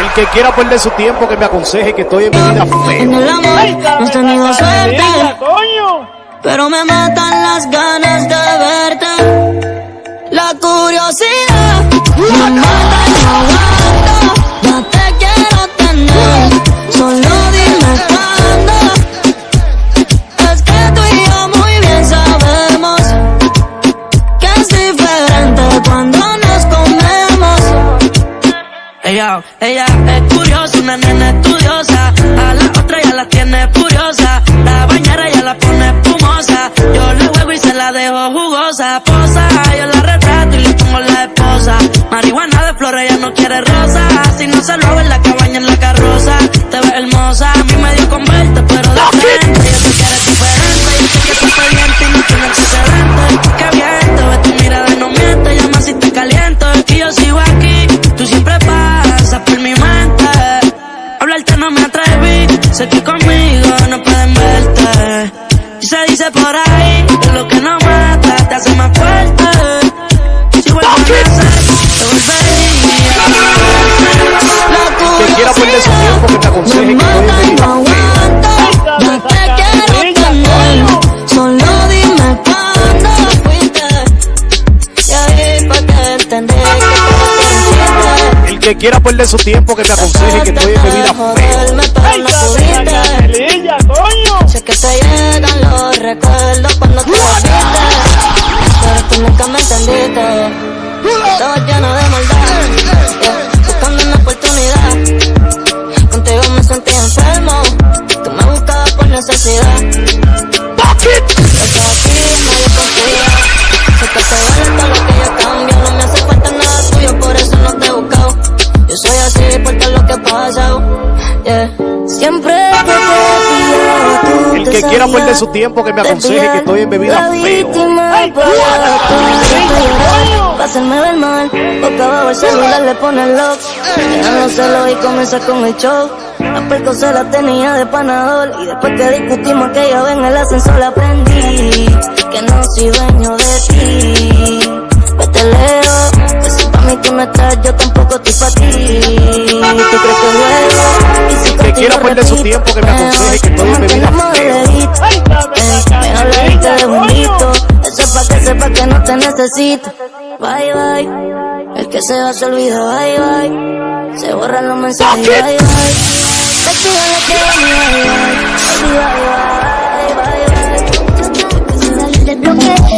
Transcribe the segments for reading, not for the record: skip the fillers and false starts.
El que quiera perder su tiempo, que me aconseje que estoy en mi vida feo. En el amor no he tenido suerte, pero me matan las ganas de verte. La curiosidad me mata y no aguanto. No te quiero tener, solo dime cuándo. Es que tú y yo muy bien sabemos que es diferente cuando nos comemos. Ella es curiosa, una nena estudiosa. A la otra ya la tiene furiosa. La bañera ya la pone espumosa. Yo le juego y se la dejo jugosa. Posa, yo la retrato y le pongo la esposa. Marihuana de flores, ella no quiere rosa. Si no se lo hago en la cabaña, en la carroza. Te ves hermosa, a mí me dio con verte, pero de frente. Yo sé que eres diferente, yo sé que tú pendiente y no tiene antecedentes. Qué bien, te ves tu mirada y no miente. Llama si te caliento y yo sigo aquí. Tú siempre pasas por mi mente. Hablarte no me atreví, sé que conmigo no pueden verte. Y se dice por ahí que lo que no mata te hace más fuerte. Si vuelvo a nacer, te volvería. Que quiera perder su tiempo, que me aconseje que estoy en mi vida feo. No te quiero tener, solo dime cuándo fuiste. Y ahí pa' que entender que El que quiera perder su tiempo, que me aconseje que estoy en mi vida feo. Sé que te llegan los recuerdos cuando te viste, pero tú nunca me entendiste. Todo lleno de maldad, buscando una oportunidad. Contigo me sentí enfermo, tú me buscabas por necesidad. Estás aquí, nadie confía. Sé que te duele todo lo que yo cambio. No me hace falta nada tuyo, por eso no te he buscado. Yo soy así por todo lo que he pasado, yeah. Siempre que te pillo, tú El que quiera perder su tiempo, que me aconseje que estoy en mi vida feo. Pa' hacerme ver mal, boca abajo el celular le pone el lock. Ya no se lo y comienza con el show. La perco se la tenía de panador. Y después que discutimos aquella vez en el ascensor aprendí que no soy dueño de ti. Pues te leo, que si pa' mí tú no estás, yo tampoco estoy pa' ti. ¿Tú crees que luego? Y si Que quiera perder su tiempo, que me aconseje que estoy en mi vida feo. Mejor le diste de bonito. Eso es pa' que sepa que no te necesito. Bye bye, el que se va se olvida. Bye bye, se borran los mensajes. Bye bye, te pido lo que bye bye.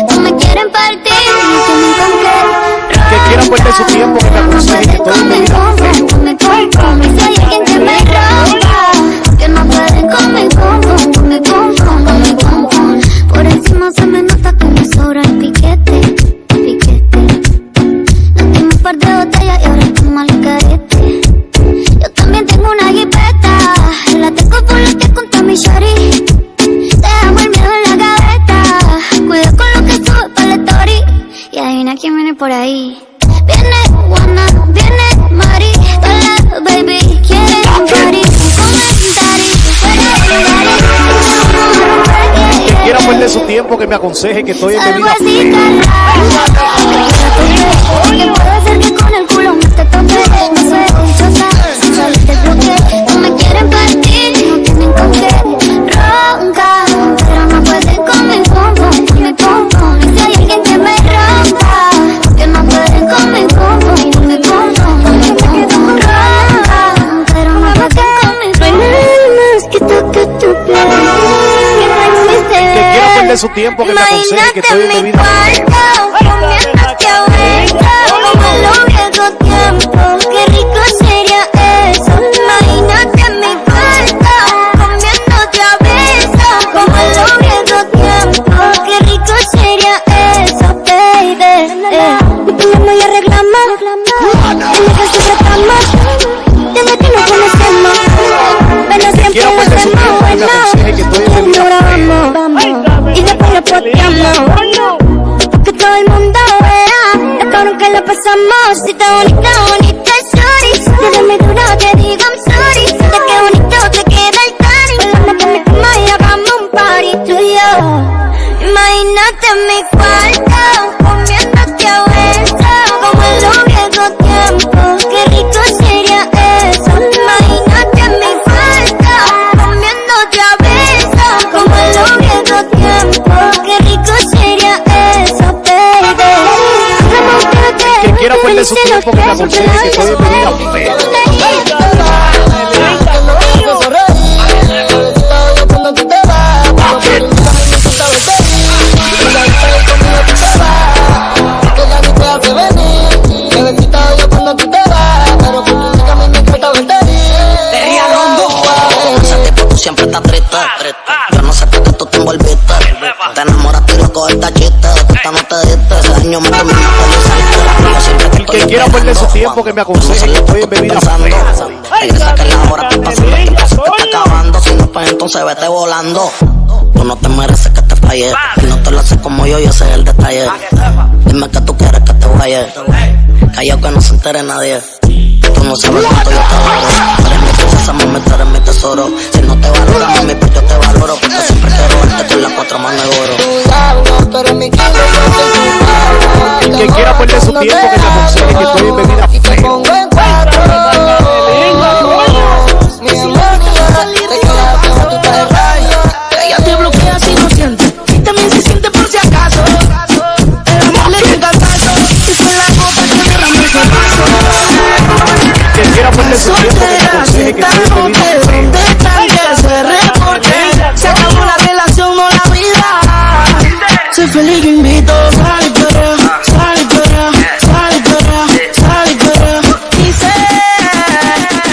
No me quieren partir, no tienen con qué. Que quiera perder su tiempo, que me aconseje que estoy en mi vida feo. Si hay alguien que me rompa, que no pueden conmigo. Por encima se me nota que me sobra el piquete. Nos dimos un par de botellas y ahora estamos al carete. Yo también tengo una jipeta, la tengo por los que contó mi shorty. Dejamos el miedo en la gaveta, cuida con lo que sube para la story. Y adivina quién viene por ahí. Viene Juana, viene Mari, hola baby, quiere un party, Que quiera perder su tiempo, que me aconseje que estoy en mi vida feo. ¿Quién puede hacer que con el culo me te toque? No soy dichosa, sin salir del bloque. No me quieren partir, no tienen con qué. Ronca, pero no pueden con mi pum. Y si hay alguien que me rompa, que no pueden con mi pum. Ronca, pero no pueden con mi pum. No hay nada más que toque tu piel. Que quiera perder su tiempo, que me aconseje que estoy en mi vida feo. Comiéndote a besos, como en los viejos tiempos. Qué rico sería eso. Imagínate en mi cuarto, comiéndote a besos, como en los viejos tiempos. Qué rico sería eso, baby. Y peleamos y arreglamos, en la que siempre estamos, desde que nos conocemos. Pero siempre lo hacemos bueno, cuando grabamos y después lo posteamos. Que todo el mundo vea lo cabrón que lo pasamos. Si está bonita, sorry. Desde mi duro te digo I'm sorry. De qué bonito te queda el tanning. Bailando por mi cama y hagamos un party tú y yo. Imagínate en mi cuarto, comiéndote a besos, como perder su tiempo que me aconseje que estoy en bebida fea. Siempre estás triste. Yo no sé por qué tú te envolviste. Te enamoraste y loco esta chiste. Esta no te diste. Ese año me tomé una El que quiera perder su tiempo que me aconseje que estoy en bebida fea. Regresa que la hora está pasando, el tiempo se te está acabando. Si no, pues entonces vete volando. Tú no te mereces que te falle. Y no te lo haces como yo, y ese es el detalle. Dime que tú quieres que te vaya. Callao que no se entere nadie. Tú no sabes cuánto yo te valoro. Tú eres mi princesa, mami, tú eres mi tesoro. Si no te valora, mami, pues yo te valoro. Porque siempre quiero verte con las 4 manos de oro. El que quiera perder su tiempo que me aconseje que estoy en bebida fea. Ella te bloquea si no siente, y también se siente por si acaso. El amor le llega al caso, y con la gota que derrama ese vaso. Que quiera perder su tiempo que me aconseje que estoy en bebida fea. ¿Dónde está el que se reporte? Se acabó la relación, no la vida. Soy feliz, yo invito, sal y perrea, sal y perrea, sal y perrea, sal y perrea. Y sé,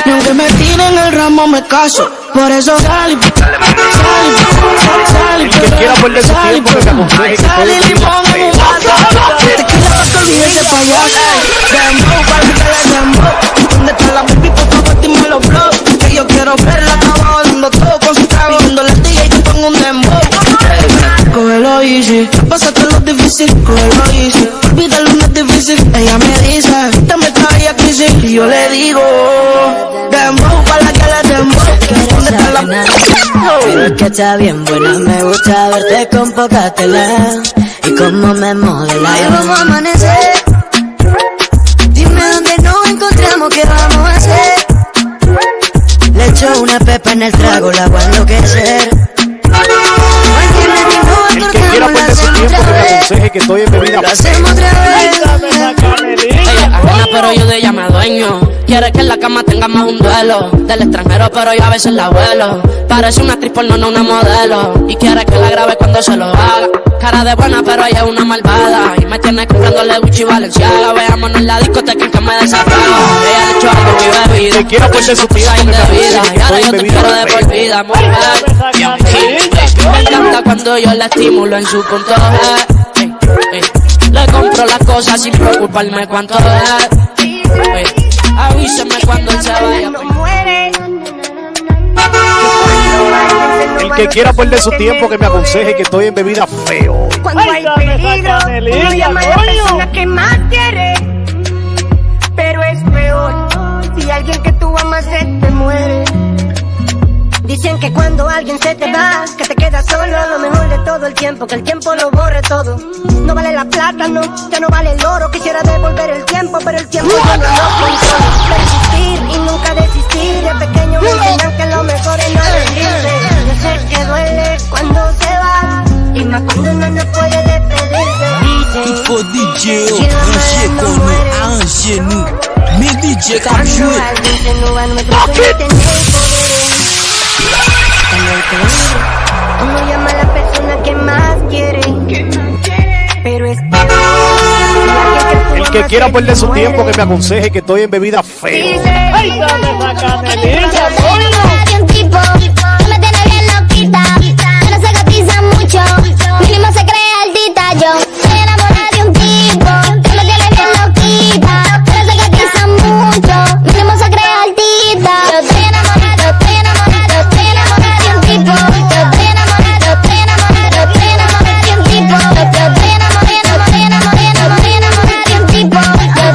ni aunque me tiren el ramo me caso. Por eso sal y perrea, sal y El que quiera perder su tiempo que me aconseje que estoy en bebida fea. tequila pa' que olvide ese payaso. Dembow, para que le dembow. ¿Dónde está la baby? Por favor, dime los blogs. Que yo quiero verla, estaba dando todo con su trago. Cuando la tía y te pongo un dembow. Cógelo easy, pásate lo difícil. Cógelo easy, olvídalo, no es difícil. Ella me dice, te me traía crisis. Y yo le digo, dembow, para que le dembow. ¿Dónde está la Pero es que está bien buena, me gusta verte con poca tela y cómo me modela. Hoy vamos a amanecer. Dime dónde nos encontramos, qué vamos a hacer. Le echo una pepa en el trago, la voy a enloquecer. El que quiera perder su tiempo que me aconseje que estoy en bebida Lo fea. hacemos otra vez. Ella es ajena, pero yo de ella me dueño. Quiere que en la cama tengamos un duelo. Del extranjero, pero yo a veces la vuelo. Parece una actriz porno, no una modelo. Y quiere que la grabe cuando se lo haga. Cara de buena, pero ella es una malvada. Y me tiene comprándole Gucci y Balenciaga. Veámonos en la discoteca que me desapaga. Ella le echó algo a mi bebida. Que quiera perder su tiempo que me aconseje que Y ahora estoy yo en te bebida quiero de por fea. vida, mujer. Me encanta cuando yo la estimulo en su punto G. Le compro las cosas sin preocuparme cuánto es. Avíseme cuando él se vaya. El que quiera perder su tiempo que me aconseje que estoy en bebida feo. Cuando hay peligro, uno llama a la persona que más quiere. Pero es peor si alguien que tú amas se te muere. Dicen que cuando alguien se te va, que te quedas solo, lo mejor de todo el tiempo, que el tiempo lo borre todo. No vale la plata, no, ya no vale el oro. Quisiera devolver el tiempo, pero el tiempo yo no lo controlo. Persistir y nunca desistir. De pequeño me enseñan que lo mejor es no rendirse. Yo sé que duele cuando se va, y más cuando uno no puede despedirse. Il Dicen faut DJ que la branché mano comme muere. un genou. Mais DJ qui a Cuando joué. alguien se no va, no creo que tener poderes. Cuando hay peligro, uno llama a la persona que más quiere. Pero es peor si alguien que tú El que amas quiera se perder te su muere. tiempo que me aconseje que estoy en bebida fea. Dice, De un tipo que me tiene bien loquita, que no se cotiza mucho, mínimo se cree altita. Yo estoy enamorada de un tipo que me tiene bien loquita, que no se cotiza mucho, mínimo se cree altita. Yo estoy enamorada, estoy enamorada, estoy enamorada de un tipo. Yo estoy enamorada, estoy enamorada, estoy enamorada de un tipo. Yo estoy enamorada, enamorada de un tipo. Yo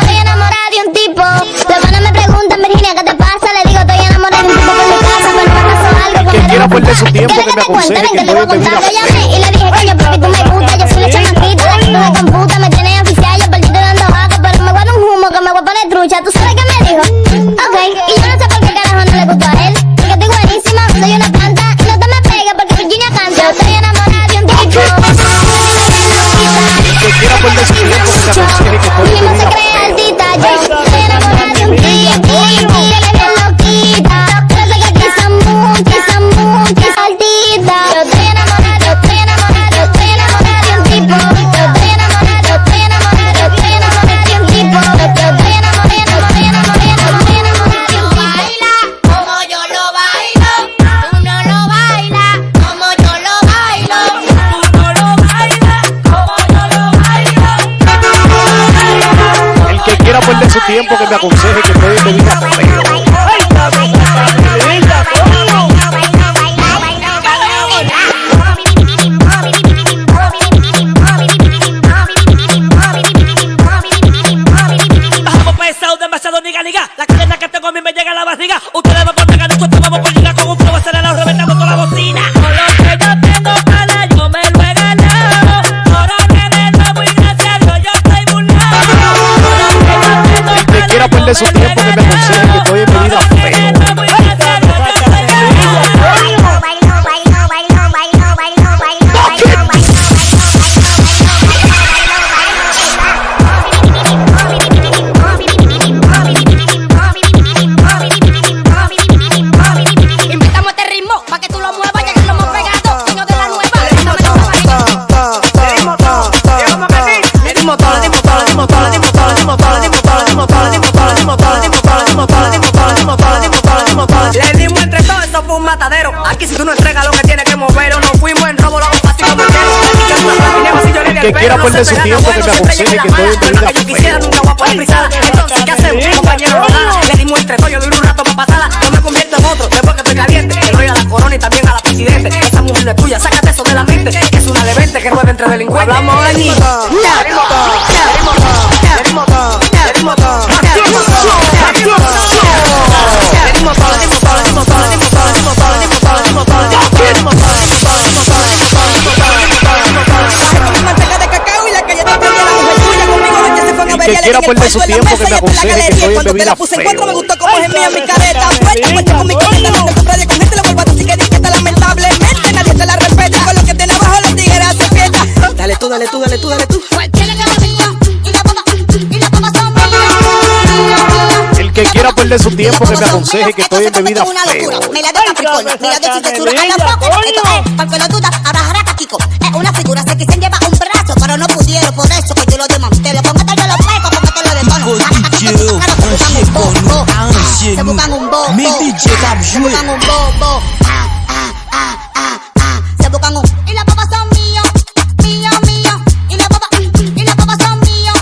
estoy enamorada de un tipo. Los manes me preguntan, Virginia, ¿qué te pasa? Le digo, estoy enamorada de un tipo por mi casa, pero me pasó algo. El que quiera perder su tiempo que me aconseje que estoy en bebida Lo fea. llamé y le dije, coño, porque tú me gustas, yo soy la chamaquita, la que tú me computa, me tienes oficial, yo perdí dando vaca, pero me guardo un humo que me voy a poner trucha. ¿Tú sabes qué me dijo? Ok, y yo no sé por qué carajo no le gustó a él, porque estoy buenísima, soy una planta, y no te me pegues porque Virginia canta. Yo estoy enamorada de un tipo. El que quiera perder su tiempo que me me aconseje que estoy en Mínimo se bebida cree feo. altita, yo estoy enamorada de un tipo. Tiene bien loquita. Pero sé que aquí son muchas altitas. Yo estoy enamorada de un tipo. Yo estoy enamorada de un tipo. Yo estoy enamorada de un baila como yo lo bailo. Tú no lo bailas como yo lo bailo. Tú no lo bailas como yo lo bailo. El que quiera perder su tiempo que me aconseje que estoy en bebida feo. Bajamos pesado, demasiado niga. La cadena que tengo a mí me llega a la barriga. Ustedes no contan nosotros vamos por liga con un flow acelerado, reventando toda la bocina. Con lo que yo tengo para yo me lo he ganado. Ahora nene, no muy gracias a Dios, yo estoy burlado. El que quiera perder su tiempo que me aconseje que estoy en bebida feo. Invitamos este ritmo pa' que tú lo muevas, ya que lo hemos pegado. Niño de la nueva, Le dimos entre todos, eso fue un matadero. Aquí si tú no entregas lo que tienes que mover, o nos fuimos en robo, lo hago fácil como entero. El que quiera perder su tiempo que me aconseje que estoy en bebida Yo quisiera feo. nunca voy a poder pisarla. Entonces, ¿qué hacemos? Compañero, le dimos entre todos, yo duro un rato para pasarla. Yo me convierto en otro, después que estoy caliente. Que doy a la corona y también a la presidente. Esa mujer es tuya, sácate eso de la mente. Que es una de 20 que mueve entre delincuentes. Hablamos de niños. El que quiera perder su tiempo que me aconseje que estoy en bebida feo. Me gustó como es mía mi careta. Vuelta con mi careta. No te compras con gente, lo vuelvo a decir que dice que está lamentablemente. Nadie te la respeta. Con lo que tiene abajo los tigres hacen fiesta. Dale tú. El que quiera perder su tiempo que me aconseje que estoy en bebida feo. Me la de Capricornio, mira de chisura a los pocos. Esto es, porque lo dudas, ahora jaraca Kiko. Es una figura, se quisieron llevar un brazo, pero no pudieron, por eso que yo lo desmantelo. Póngate los pecos, póngate los de se buscan un bobo. Mais DJ Cap Se joué. buscan un bobo. Se buscan un. Y las papas son míos. Y las papas son míos. Y las papas son míos.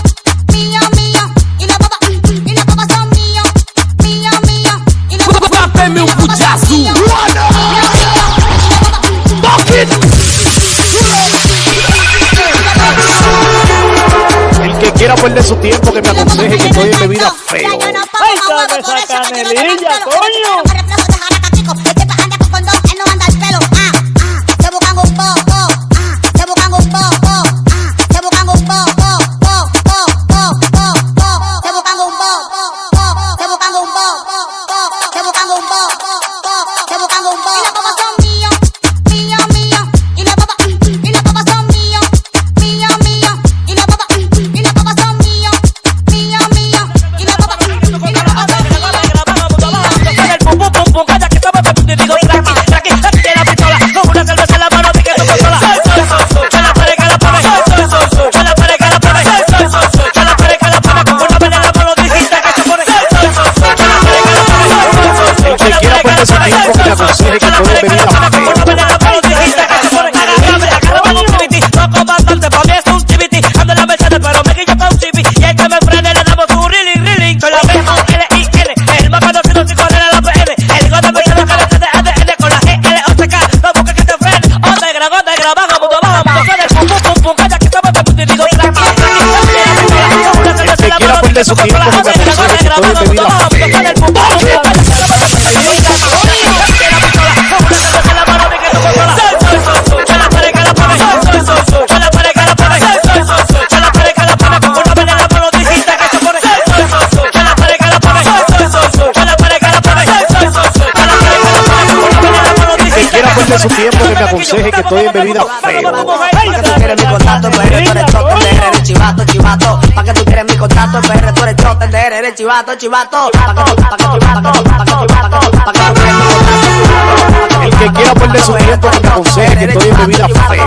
Rappelle-moi un coup de jazzou. El que quiera perder su tiempo que me aconseje que estoy en bebida feo. de su tiempo que me aconseje que estoy en bebida fea. De su tiempo que me aconseje que estoy en bebida feo. Pa' que tú quieres mi contacto, pues eres todo el chivato, chivato. Pa' chivato, chivato. El que quiera perder su tiempo que me aconseje que estoy en bebida feo.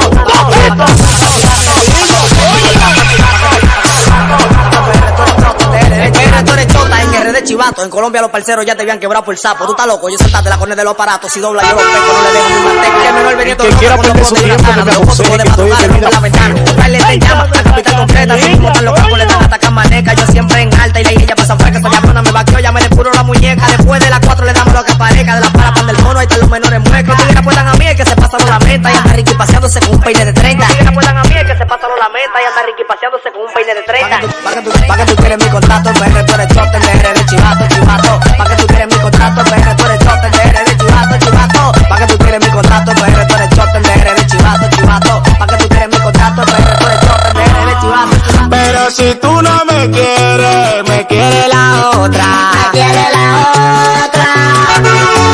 En RD Chivato, en Colombia los parceros ya te habían quebrado por sapo. Tú estás loco, yo sentaste la cornea de los aparatos. Si dobla yo los pecos, no le dejo mi manteca. El menor Benito que quiera perder su tiempo que me aconseje que estoy en bebida feo. Baile te llama, la capital completa. Así como están los campos, le están atacando maneca. Yo siempre en alta y la ella pasa fresca. Esa llama me vaqueó, ya me le puro la muñeca. Después de las 4 le damos lo que aparezca. De la para pan del mono, ahí están los menores muecos. Los tigres apuestan a mí, el que se pasaron la meta. Y anda Ricky paseándose con un peine de 30. Los tigres apuestan a mí, el que se pasaron la meta. Y anda Ricky paseándose con un peine de 30. Pa' que tú quieres mi contrato, PR, tú eres chote, RD Chivato, chivato. Pa' que tú quieres mi contrato, PR, tú eres chote, RD Chivato, chivato. Pa' que tú quieres mi contrato, PR, tú eres chote, RD Chivato, chivato. Pa' que tú quieres mi contrato, PR, tú eres chote, RD Chivato. Pero si tú no me quieres, me quiere la otra. Me quiere la otra.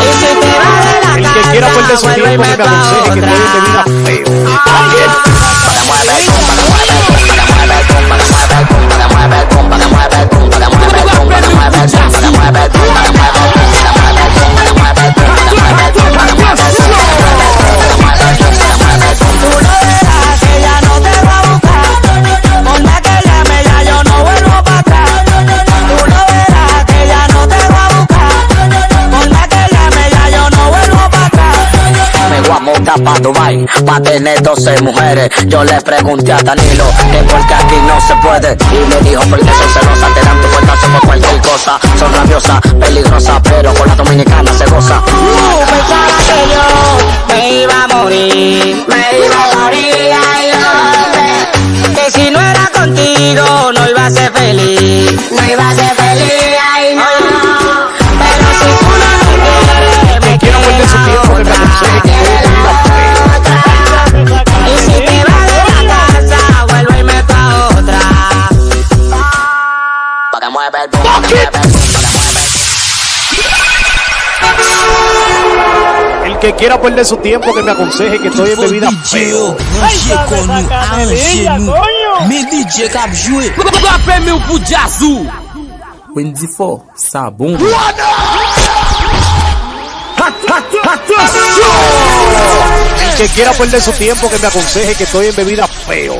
Y si te vas de la El casa, que quiera perder su tiempo que me aconseje que estoy en bebida feo. Pa' Dubai, pa' tener 12 mujeres. Yo le pregunté a Danilo que porque aquí no se puede. Y me dijo porque son celosas, te dan tu puertazo por cualquier cosa. Son rabiosas, peligrosas, pero con la dominicana se goza. Pensaba que yo me iba a morir, ay, hombre. Que si no era contigo no iba a ser feliz, ay, no. Pero si tú no me quieres, Que quiera perder su tiempo que me aconseje que estoy en bebida feo. y si te vas de la casa, vuelve y meto a otra. Pa' que mueve el boom, pa' que mueve el boom, El que quiera perder su tiempo que me aconseje que estoy en bebida feo. Me DJ kap jwe Rappel meu pou Jazou Wendy Fo, sa bon El que quiera perder su tiempo que me aconseje que estoy en bebida feo.